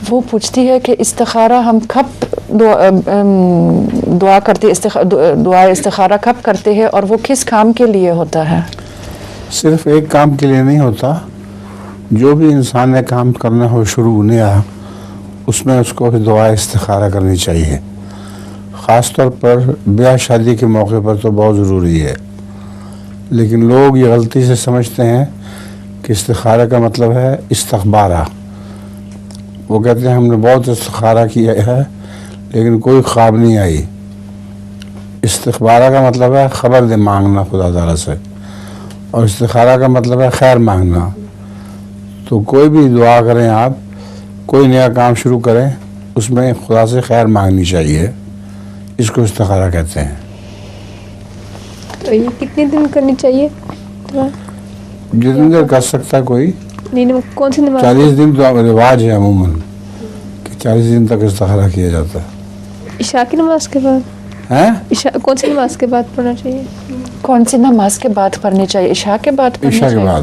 وہ پوچھتی ہے کہ استخارہ ہم کب دعا استخارہ کب کرتے ہیں اور وہ کس کام کے لیے ہوتا ہے؟ صرف ایک کام کے لیے نہیں ہوتا. جو بھی انسان نے کام کرنا ہو شروع نیا اس میں اس کو دعا استخارہ کرنی چاہیے. خاص طور پر بیاہ شادی کے موقع پر تو بہت ضروری ہے. لیکن لوگ یہ غلطی سے سمجھتے ہیں کہ استخارہ کا مطلب ہے استخبارہ. وہ کہتے ہیں ہم نے بہت استخارہ کیا ہے لیکن کوئی خواب نہیں آئی. استخبارہ کا مطلب ہے خبر مانگنا خدا تعالیٰ سے، اور استخارہ کا مطلب ہے خیر مانگنا. تو کوئی بھی دعا کریں، آپ کوئی نیا کام شروع کریں، اس میں خدا سے خیر مانگنی چاہیے. اس کو استخارہ کہتے ہیں. تو یہ کتنے دن کرنی چاہیے؟ جتنی دیر کر سکتا ہے کوئی. کون سی نماز؟ 40 دن تو رواج ہے عموماً کہ 40 دن تک استخارہ کیا جاتا ہے. عشاء کی نماز کے بعد؟ کون سی نماز کے بعد پڑھنا چاہیے؟ کون سی نماز کے بعد پڑھنی چاہیے؟ عشاء کے بعد پڑھنی عشاء چاہیے. کے بعد.